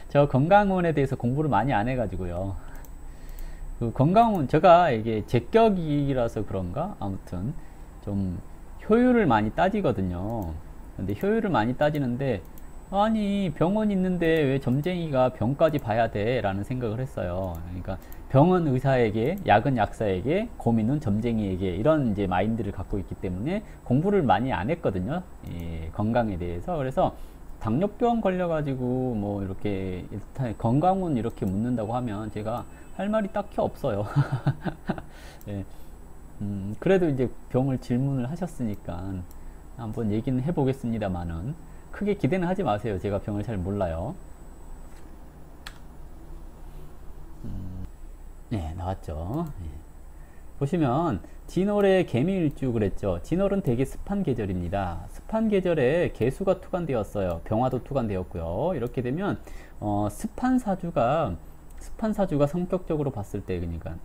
저 건강운에 대해서 공부를 많이 안 해가지고요. 그 건강운 제가 이게 제격이라서 그런가 아무튼 좀 효율을 많이 따지거든요. 근데 효율을 많이 따지는데 아니 병원 있는데 왜 점쟁이가 병까지 봐야 돼? 라는 생각을 했어요. 그러니까 병은 의사에게, 약은 약사에게, 고민은 점쟁이에게 이런 이제 마인드를 갖고 있기 때문에 공부를 많이 안 했거든요. 이 건강에 대해서. 그래서 당뇨병 걸려가지고 뭐 이렇게 건강은 이렇게 묻는다고 하면 제가 할 말이 딱히 없어요. 예, 그래도 이제 병을 질문을 하셨으니까 한번 얘기는 해보겠습니다만은 크게 기대는 하지 마세요. 제가 병을 잘 몰라요. 네, 나왔죠. 예. 보시면 진월에 개미일주 그랬죠. 진월은 되게 습한 계절입니다. 습한 계절에 개수가 투관되었어요. 병화도 투관되었고요. 이렇게 되면 습한 사주가 성격적으로 봤을 때 그러니까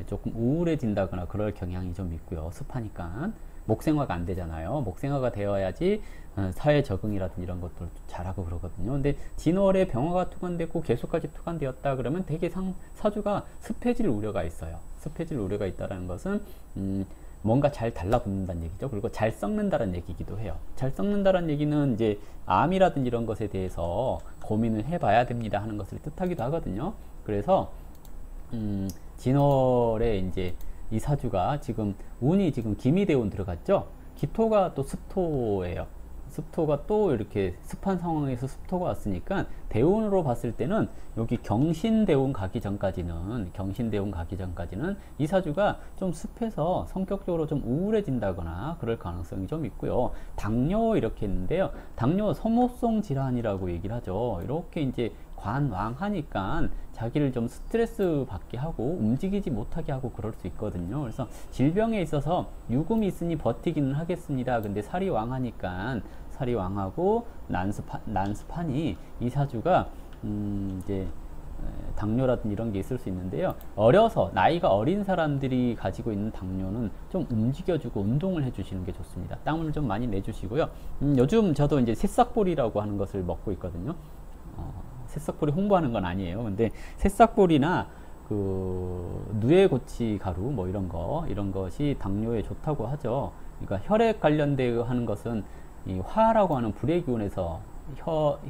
조금 우울해진다거나 그럴 경향이 좀 있고요. 습하니까 목생화가 안 되잖아요. 목생화가 되어야지 사회 적응이라든지 이런 것들 잘하고 그러거든요. 근데 진월에 병화가 투관됐고 개수까지 투관되었다 그러면 되게 사주가 습해질 우려가 있어요. 습해질 우려가 있다는 것은 뭔가 잘 달라붙는다는 얘기죠. 그리고 잘 썩는다는 얘기기도 해요. 잘 썩는다는 얘기는 이제 암이라든지 이런 것에 대해서 고민을 해봐야 됩니다 하는 것을 뜻하기도 하거든요. 그래서 진월에 이제 이 사주가 지금 운이 지금 기미대운 들어갔죠. 기토가 또 습토예요. 습토가 또 이렇게 습한 상황에서 습토가 왔으니까 대운으로 봤을 때는 여기 경신대운 가기 전까지는 이 사주가 좀 습해서 성격적으로 좀 우울해진다거나 그럴 가능성이 좀 있고요. 당뇨 이렇게 했는데요. 당뇨 소모성 질환이라고 얘기를 하죠. 이렇게 이제 관왕하니까 자기를 좀 스트레스 받게 하고 움직이지 못하게 하고 그럴 수 있거든요. 그래서 질병에 있어서 유금이 있으니 버티기는 하겠습니다. 근데 살이 왕하니까 살이 왕하고 난습하니 이 사주가 이제 당뇨라든지 이런 게 있을 수 있는데요. 어려서 나이가 어린 사람들이 가지고 있는 당뇨는 좀 움직여주고 운동을 해주시는 게 좋습니다. 땀을 좀 많이 내주시고요. 요즘 저도 이제 새싹보리라고 하는 것을 먹고 있거든요. 새싹보리 홍보하는 건 아니에요. 근데 새싹보리나 그 누에고치 가루 뭐 이런 것이 당뇨에 좋다고 하죠. 그러니까 혈액 관련되어 하는 것은 이 화라고 하는 불의 기운에서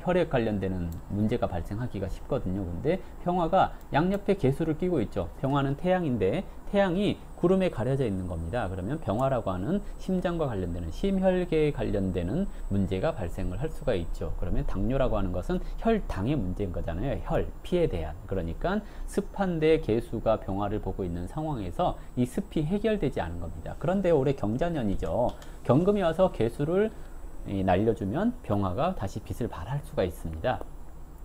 혈액 관련되는 문제가 발생하기가 쉽거든요. 근데 평화가 양옆에 개수를 끼고 있죠. 평화는 태양인데 태양이 구름에 가려져 있는 겁니다. 그러면 병화라고 하는 심장과 관련되는 심혈계에 관련되는 문제가 발생을 할 수가 있죠. 그러면 당뇨라고 하는 것은 혈당의 문제인 거잖아요. 혈, 피에 대한. 그러니까 습한데 개수가 병화를 보고 있는 상황에서 이 습이 해결되지 않은 겁니다. 그런데 올해 경자년이죠. 경금이 와서 개수를 날려주면 병화가 다시 빛을 발할 수가 있습니다.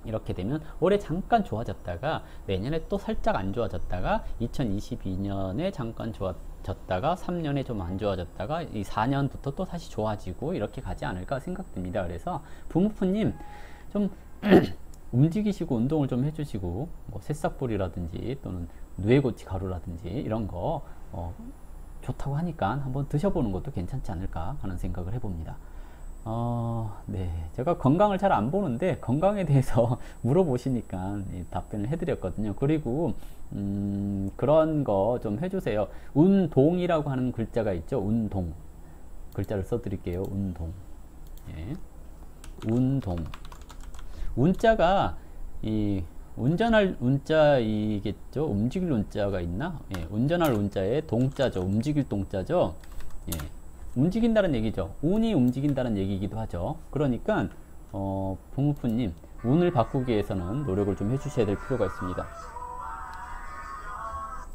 이렇게 되면 올해 잠깐 좋아졌다가 내년에 또 살짝 안 좋아졌다가 2022년에 잠깐 좋아졌다가 3년에 좀 안 좋아졌다가 이 4년부터 또 다시 좋아지고 이렇게 가지 않을까 생각됩니다. 그래서 부모님 좀 움직이시고 운동을 좀 해주시고 뭐 새싹보리라든지 또는 누에고치 가루라든지 이런 거 좋다고 하니까 한번 드셔보는 것도 괜찮지 않을까 하는 생각을 해봅니다. 네. 제가 건강을 잘 안 보는데 건강에 대해서 물어보시니까 답변을 해드렸거든요. 그리고 그런 거 좀 해주세요. 운동이라고 하는 글자가 있죠. 운동. 글자를 써드릴게요. 운동. 예. 운동. 운자가 이 운전할 운자이겠죠. 움직일 운자가 있나? 예. 운전할 운자에 동자죠. 움직일 동자죠. 예. 움직인다는 얘기죠. 운이 움직인다는 얘기이기도 하죠. 그러니까 부모님 운을 바꾸기 위해서는 노력을 좀 해주셔야 될 필요가 있습니다.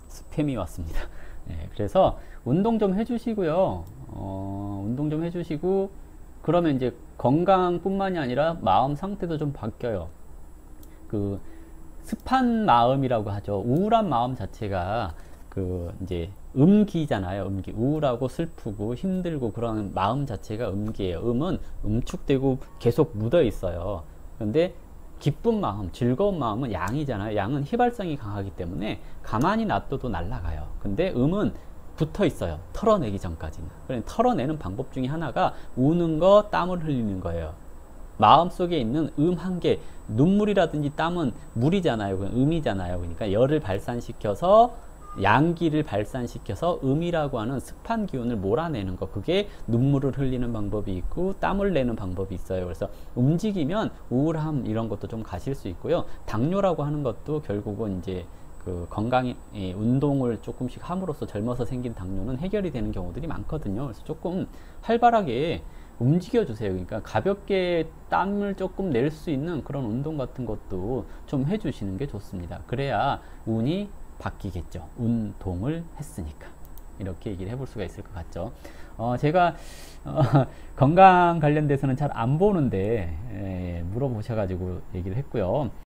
스팸이 왔습니다. 네, 그래서 운동 좀 해주시고요. 운동 좀 해주시고 그러면 이제 건강뿐만이 아니라 마음 상태도 좀 바뀌어요. 그 습한 마음이라고 하죠. 우울한 마음 자체가 그 이제 음기잖아요. 음기. 우울하고 슬프고 힘들고 그런 마음 자체가 음기예요. 음은 음축되고 계속 묻어 있어요. 근데 기쁜 마음, 즐거운 마음은 양이잖아요. 양은 휘발성이 강하기 때문에 가만히 놔둬도 날아가요. 근데 음은 붙어 있어요. 털어내기 전까지는. 그래서 털어내는 방법 중에 하나가 우는 거, 땀을 흘리는 거예요. 마음속에 있는 한 개, 눈물이라든지 땀은 물이잖아요. 음이잖아요. 그러니까 열을 발산시켜서 양기를 발산시켜서 음이라고 하는 습한 기운을 몰아내는 거, 그게 눈물을 흘리는 방법이 있고 땀을 내는 방법이 있어요. 그래서 움직이면 우울함 이런 것도 좀 가실 수 있고요. 당뇨라고 하는 것도 결국은 이제 그 건강 운동을 조금씩 함으로써 젊어서 생긴 당뇨는 해결이 되는 경우들이 많거든요. 그래서 조금 활발하게 움직여 주세요. 그러니까 가볍게 땀을 조금 낼 수 있는 그런 운동 같은 것도 좀 해주시는 게 좋습니다. 그래야 운이 바뀌겠죠. 운동을 했으니까. 이렇게 얘기를 해볼 수가 있을 것 같죠. 제가 건강 관련돼서는 잘 안 보는데 물어보셔가지고 얘기를 했고요.